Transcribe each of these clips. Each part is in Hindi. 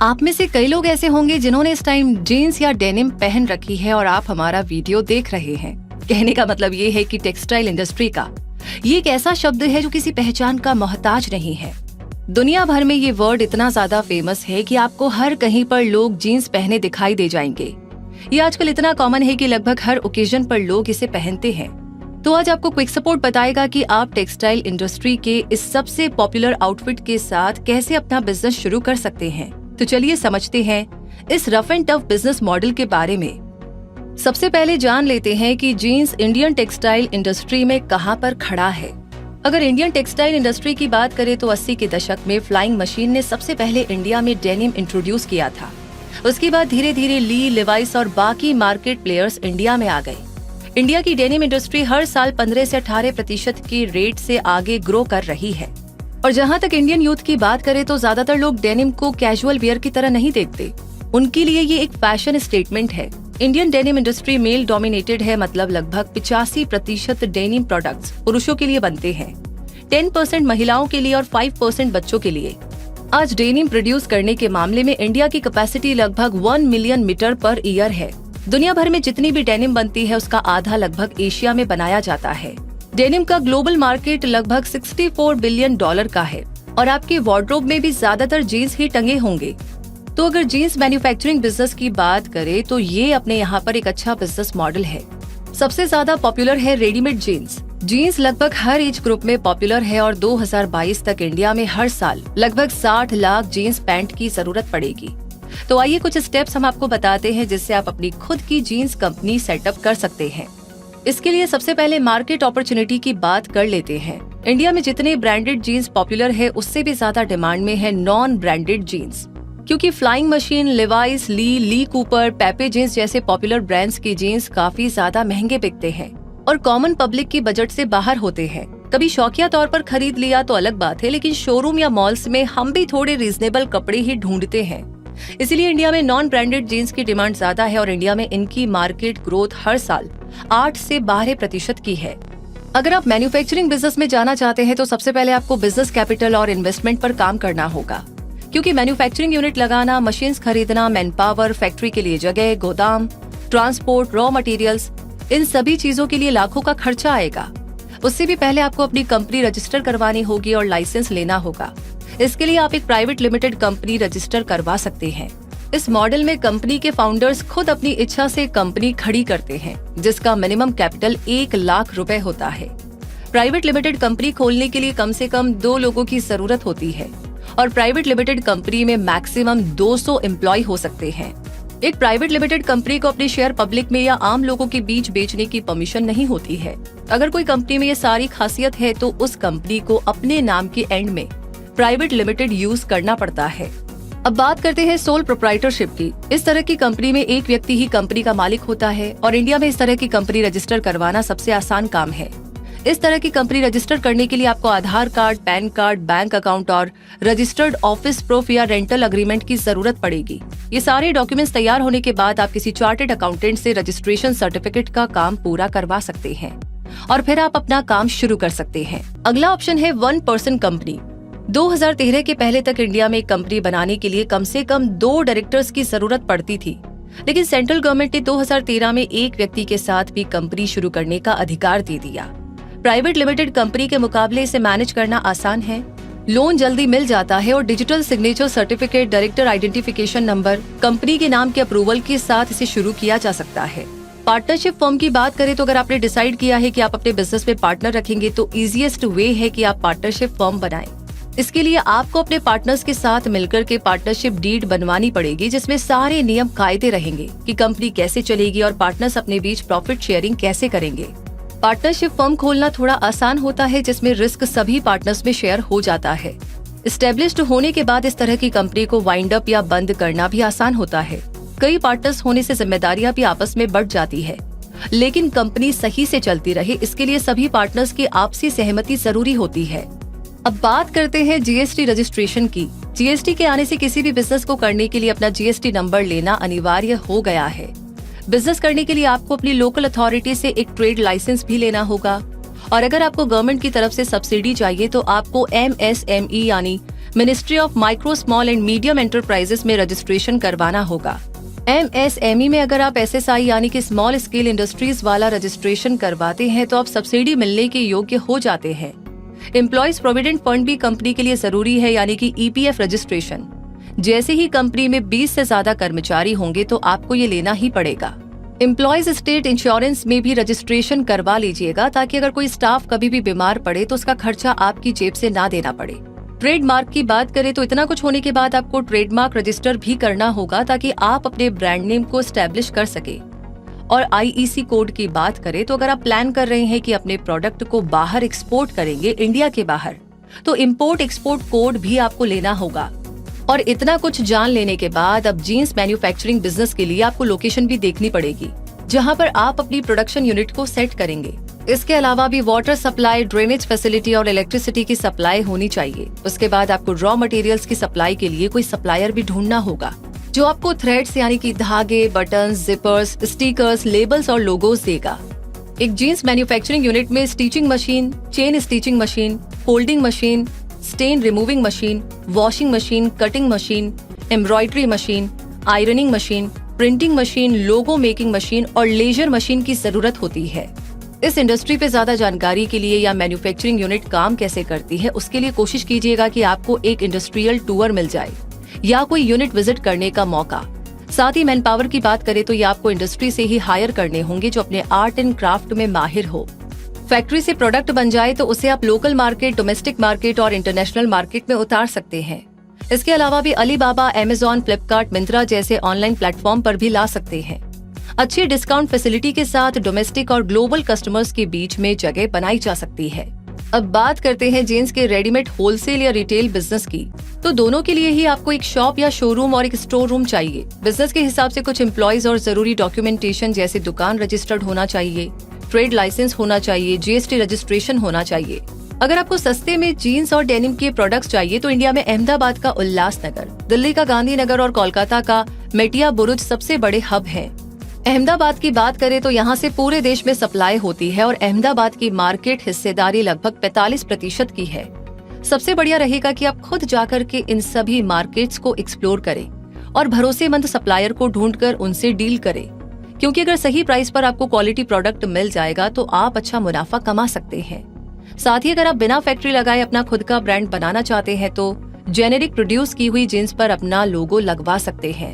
आप में से कई लोग ऐसे होंगे जिन्होंने इस टाइम जीन्स या डेनिम पहन रखी है और आप हमारा वीडियो देख रहे हैं। कहने का मतलब ये है कि टेक्सटाइल इंडस्ट्री का ये एक ऐसा शब्द है जो किसी पहचान का मोहताज नहीं है। दुनिया भर में ये वर्ड इतना ज्यादा फेमस है कि आपको हर कहीं पर लोग जीन्स पहने दिखाई दे जाएंगे। ये आजकल इतना कॉमन है कि लगभग हर ओकेजन पर लोग इसे पहनते हैं। तो आज आपको क्विक सपोर्ट बताएगा कि आप टेक्सटाइल इंडस्ट्री के इस सबसे पॉपुलर आउटफिट के साथ कैसे अपना बिजनेस शुरू कर सकते हैं। तो चलिए समझते हैं इस rough and tough business model के बारे में। सबसे पहले जान लेते हैं कि जीन्स इंडियन टेक्सटाइल इंडस्ट्री में कहां पर खड़ा है। अगर इंडियन टेक्सटाइल इंडस्ट्री की बात करें तो 80 के दशक में फ्लाइंग मशीन ने सबसे पहले इंडिया में डेनिम इंट्रोड्यूस किया था। उसके बाद धीरे धीरे ली, लिवाइस और बाकी मार्केट प्लेयर्स इंडिया में आ गए। इंडिया की डेनिम इंडस्ट्री हर साल 15 से 18% की रेट से आगे ग्रो कर रही है। और जहां तक इंडियन यूथ की बात करें तो ज्यादातर लोग डेनिम को कैजुअल वियर की तरह नहीं देखते। उनके लिए ये एक फैशन स्टेटमेंट है। Indian denim industry male dominated है, मतलब लगभग 85% डेनिम प्रोडक्ट्स पुरुषों के लिए बनते हैं, 10% महिलाओं के लिए और 5% बच्चों के लिए। आज डेनिम प्रोड्यूस करने के मामले में इंडिया की कैपेसिटी लगभग 1 मिलियन मीटर पर ईयर है। दुनिया भर में जितनी भी डेनिम बनती है उसका आधा लगभग एशिया में बनाया जाता है। डेनिम का ग्लोबल मार्केट लगभग $64 बिलियन का है और आपके वार्डरोब में भी ज्यादातर जीन्स ही टंगे होंगे। तो अगर जीन्स मैन्युफैक्चरिंग बिजनेस की बात करें तो ये अपने यहाँ पर एक अच्छा बिजनेस मॉडल है। सबसे ज्यादा पॉपुलर है रेडीमेड जीन्स। जीन्स लगभग हर एज ग्रुप में पॉपुलर है और 2022 तक इंडिया में हर साल लगभग 60 लाख जीन्स पैंट की जरूरत पड़ेगी। तो आइए कुछ स्टेप्स हम आपको बताते हैं जिससे आप अपनी खुद की जीन्स कंपनी सेटअप कर सकते हैं। इसके लिए सबसे पहले मार्केट अपॉर्चुनिटी की बात कर लेते हैं। इंडिया में जितने ब्रांडेड जीन्स पॉपुलर है उससे भी ज्यादा डिमांड में है नॉन ब्रांडेड जीन्स, क्योंकि flying machine, Levi's, Lee Cooper, Pepe jeans जैसे पॉपुलर ब्रांड्स की जीन्स काफी ज्यादा महंगे बिकते हैं और कॉमन पब्लिक की बजट से बाहर होते हैं। कभी शौकिया तौर पर खरीद लिया तो अलग बात है, लेकिन शोरूम या मॉल्स में हम भी थोड़े रीजनेबल कपड़े ही ढूंढते हैं। इसीलिए इंडिया में नॉन ब्रांडेड जीन्स की डिमांड ज्यादा है और इंडिया में इनकी मार्केट ग्रोथ हर साल 8 से 12% की है। अगर आप मैन्युफैक्चरिंग बिजनेस में जाना चाहते हैं तो सबसे पहले आपको बिजनेस कैपिटल और इन्वेस्टमेंट पर काम करना होगा, क्योंकि मैन्युफैक्चरिंग यूनिट लगाना, मशीन्स खरीदना, मैन पावर, फैक्ट्री के लिए जगह, गोदाम, ट्रांसपोर्ट, रॉ मटेरियल्स, इन सभी चीजों के लिए लाखों का खर्चा आएगा। उससे भी पहले आपको अपनी कंपनी रजिस्टर करवानी होगी और लाइसेंस लेना होगा। इसके लिए आप एक प्राइवेट लिमिटेड कंपनी रजिस्टर करवा सकते हैं। इस मॉडल में कंपनी के फाउंडर्स खुद अपनी इच्छा से कंपनी खड़ी करते हैं, जिसका मिनिमम कैपिटल 1 लाख रुपए होता है। प्राइवेट लिमिटेड कंपनी खोलने के लिए कम से कम 2 लोगों की जरूरत होती है और प्राइवेट लिमिटेड कंपनी में मैक्सिमम 200 एम्प्लॉय हो सकते हैं। एक प्राइवेट लिमिटेड कंपनी को अपने शेयर पब्लिक में या आम लोगों के बीच बेचने की परमिशन नहीं होती है। अगर कोई कंपनी में ये सारी खासियत है तो उस कंपनी को अपने नाम के एंड में प्राइवेट लिमिटेड यूज करना पड़ता है। अब बात करते हैं सोल प्रोप्राइटरशिप की। इस तरह की कंपनी में एक व्यक्ति ही कंपनी का मालिक होता है और इंडिया में इस तरह की कंपनी रजिस्टर करवाना सबसे आसान काम है। इस तरह की कंपनी रजिस्टर करने के लिए आपको Aadhaar card, PAN card, bank account और रजिस्टर्ड ऑफिस प्रूफ या रेंटल अग्रीमेंट की जरूरत पड़ेगी। ये सारे डॉक्यूमेंट्स तैयार होने के बाद आप किसी चार्टेड अकाउंटेंट से रजिस्ट्रेशन सर्टिफिकेट का काम पूरा करवा सकते हैं और फिर आप अपना काम शुरू कर सकते हैं। अगला ऑप्शन है 1 पर्सन कंपनी। 2013 के पहले तक इंडिया में एक कंपनी बनाने के लिए कम से कम 2 डायरेक्टर्स की जरूरत पड़ती थी, लेकिन सेंट्रल गवर्नमेंट ने 2013 में एक व्यक्ति के साथ भी कंपनी शुरू करने का अधिकार दे दिया। प्राइवेट लिमिटेड कंपनी के मुकाबले इसे मैनेज करना आसान है, लोन जल्दी मिल जाता है और digital signature certificate, director identification number, company के नाम के अप्रूवल के साथ इसे शुरू किया जा सकता है। पार्टनरशिप फर्म की बात करें तो अगर आपने डिसाइड किया है कि आप अपने बिजनेस में पार्टनर रखेंगे तो इजीएस्ट वे है कि आप पार्टनरशिप फर्म बनाएं। इसके लिए आपको अपने पार्टनर्स के साथ मिलकर के पार्टनरशिप डीड बनवानी पड़ेगी, जिसमें सारे नियम कायदे रहेंगे कि कंपनी कैसे चलेगी और पार्टनर्स अपने बीच प्रॉफिट शेयरिंग कैसे करेंगे। पार्टनरशिप फर्म खोलना थोड़ा आसान होता है, जिसमें रिस्क सभी पार्टनर्स में शेयर हो जाता है। एस्टेब्लिश्ड होने के बाद इस तरह की कंपनी को वाइंड अप या बंद करना भी आसान होता है। कई पार्टनर्स होने से जिम्मेदारियां भी आपस में बढ़ जाती है, लेकिन कंपनी सही से चलती रहे इसके लिए सभी पार्टनर्स की आपसी सहमति जरूरी होती है। अब बात करते हैं जीएसटी रजिस्ट्रेशन की। जीएसटी के आने से किसी भी बिजनेस को करने के लिए अपना जीएसटी नंबर लेना अनिवार्य हो गया है। बिजनेस करने के लिए आपको अपनी लोकल अथॉरिटी से एक ट्रेड लाइसेंस भी लेना होगा और अगर आपको गवर्नमेंट की तरफ से सब्सिडी चाहिए तो आपको MSME यानी ministry of micro small and medium enterprises में रजिस्ट्रेशन करवाना होगा। MSME में अगर आप SSI यानी कि स्मॉल स्केल इंडस्ट्रीज वाला रजिस्ट्रेशन करवाते हैं तो आप सब्सिडी मिलने के योग्य हो जाते हैं। एम्प्लॉइज प्रोविडेंट फंड भी कंपनी के लिए जरूरी है यानी कि EPF रजिस्ट्रेशन। जैसे ही कंपनी में 20 से ज्यादा कर्मचारी होंगे तो आपको ये लेना ही पड़ेगा। एम्प्लॉइज स्टेट इंश्योरेंस में भी रजिस्ट्रेशन करवा लीजिएगा ताकि अगर कोई स्टाफ कभी भी बीमार पड़े तो उसका खर्चा आपकी जेब से ना देना पड़े। ट्रेडमार्क की बात करें तो इतना कुछ होने के बाद आपको ट्रेडमार्क रजिस्टर भी करना होगा ताकि आप अपने ब्रांड नेम को एस्टेब्लिश कर सके। और IEC कोड की बात करें तो अगर आप प्लान कर रहे हैं कि अपने प्रोडक्ट को बाहर एक्सपोर्ट करेंगे इंडिया के बाहर, तो इम्पोर्ट एक्सपोर्ट कोड भी आपको लेना होगा। और इतना कुछ जान लेने के बाद अब जीन्स मैन्युफैक्चरिंग बिजनेस के लिए आपको लोकेशन भी देखनी पड़ेगी जहां पर आप अपनी प्रोडक्शन यूनिट को सेट करेंगे। इसके अलावा भी वाटर सप्लाई, ड्रेनेज फैसिलिटी और इलेक्ट्रिसिटी की सप्लाई होनी चाहिए। उसके बाद आपको रॉ मटेरियल्स की सप्लाई के लिए कोई सप्लायर भी ढूंढना होगा जो आपको थ्रेड्स यानी कि धागे, बटन्स, जिपर्स, स्टिकर्स, लेबल्स और लोगोस देगा। एक जीन्स मैन्युफैक्चरिंग यूनिट में stitching machine, chain stitching machine, folding machine, stain removing machine, washing machine, cutting machine, embroidery machine, ironing machine, printing machine, logo making machine और लेजर मशीन की जरूरत होती है। इस इंडस्ट्री पे ज्यादा जानकारी के लिए या मैन्युफैक्चरिंग यूनिट काम कैसे करती है उसके लिए कोशिश कीजिएगा कि आपको एक इंडस्ट्रियल टूर मिल जाए या कोई यूनिट विजिट करने का मौका। साथ ही मैन पावर की बात करें तो ये आपको इंडस्ट्री से ही हायर करने होंगे जो अपने आर्ट एंड क्राफ्ट में माहिर हो। फैक्ट्री से प्रोडक्ट बन जाए तो उसे आप लोकल मार्केट, डोमेस्टिक मार्केट और इंटरनेशनल मार्केट में उतार सकते हैं। इसके अलावा भी अलीबाबा, अमेज़न, फ्लिपकार्ट, मिंत्रा जैसे ऑनलाइन प्लेटफॉर्म पर भी ला सकते हैं। अच्छी डिस्काउंट फैसिलिटी के साथ डोमेस्टिक और ग्लोबल कस्टमर्स के बीच में जगह बनाई जा सकती है। अब बात करते हैं जीन्स के रेडीमेड होलसेल या रिटेल बिजनेस की। तो दोनों के लिए ही आपको एक शॉप या शोरूम और एक स्टोर रूम चाहिए। बिजनेस के हिसाब से कुछ एम्प्लॉइज और जरूरी डॉक्यूमेंटेशन जैसे दुकान रजिस्टर्ड होना चाहिए, ट्रेड लाइसेंस होना चाहिए, GST रजिस्ट्रेशन होना चाहिए। अगर आपको सस्ते में जीन्स और डेनिम के प्रोडक्ट्स चाहिए तो इंडिया में अहमदाबाद का उल्लासनगर, दिल्ली का गांधीनगर और कोलकाता का मेटिया बुरुज सबसे बड़े हब हैं। अहमदाबाद की बात करें तो यहाँ से पूरे देश में सप्लाई होती है और अहमदाबाद की मार्केट हिस्सेदारी लगभग 45% की है। सबसे बढ़िया रहेगा कि आप खुद जाकर के इन सभी मार्केट्स को एक्सप्लोर करें और भरोसेमंद सप्लायर को ढूंढकर उनसे डील करें, क्योंकि अगर सही प्राइस पर आपको क्वालिटी प्रोडक्ट मिल जाएगा तो आप अच्छा मुनाफा कमा सकते हैं। साथ ही अगर आप बिना फैक्ट्री लगाए अपना खुद का ब्रांड बनाना चाहते हैं तो जेनेरिक प्रोड्यूस की हुई जीन्स पर अपना लोगो लगवा सकते हैं।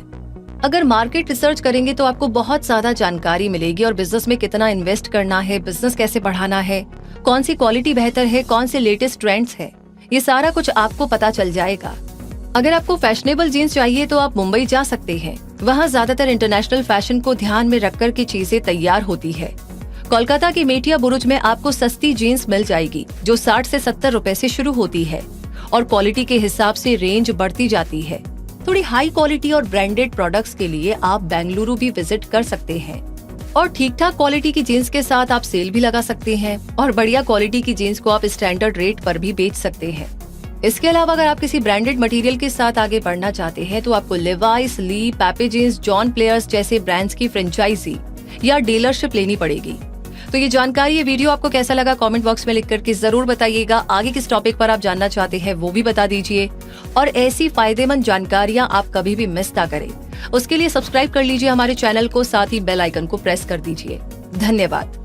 अगर मार्केट रिसर्च करेंगे तो आपको बहुत ज्यादा जानकारी मिलेगी और बिजनेस में कितना इन्वेस्ट करना है, बिजनेस कैसे बढ़ाना है, कौन सी क्वालिटी बेहतर है, कौन से लेटेस्ट ट्रेंड्स है, ये सारा कुछ आपको पता चल जाएगा। अगर आपको फैशनेबल जीन्स चाहिए तो आप मुंबई जा सकते हैं। वहाँ ज्यादातर इंटरनेशनल फैशन को ध्यान में रखकर की चीजें तैयार होती है। कोलकाता की मेटिया बुरुज में आपको सस्ती जीन्स मिल जाएगी जो 60 से 70 रुपए से शुरू होती है और क्वालिटी के हिसाब से रेंज बढ़ती जाती है। थोड़ी हाई क्वालिटी और ब्रांडेड प्रोडक्ट्स के लिए आप बेंगलुरु भी विजिट कर सकते हैं और ठीक ठाक क्वालिटी की जीन्स के साथ आप सेल भी लगा सकते हैं और बढ़िया क्वालिटी की जीन्स को आप स्टैंडर्ड रेट पर भी बेच सकते हैं। इसके अलावा अगर आप किसी ब्रांडेड मटेरियल के साथ आगे बढ़ना चाहते हैं तो आपको लिवाइस, ली, पैपे जीन्स, जॉन प्लेयर्स जैसे ब्रांड्स की फ्रेंचाइजी या डीलरशिप लेनी पड़ेगी। तो ये जानकारी, ये वीडियो आपको कैसा लगा कमेंट बॉक्स में लिख करके जरूर बताइएगा। आगे किस टॉपिक पर आप जानना चाहते हैं वो भी बता दीजिए और ऐसी फायदेमंद जानकारियां आप कभी भी मिस ना करें उसके लिए सब्सक्राइब कर लीजिए हमारे चैनल को, साथ ही बेल आइकन को प्रेस कर दीजिए। धन्यवाद।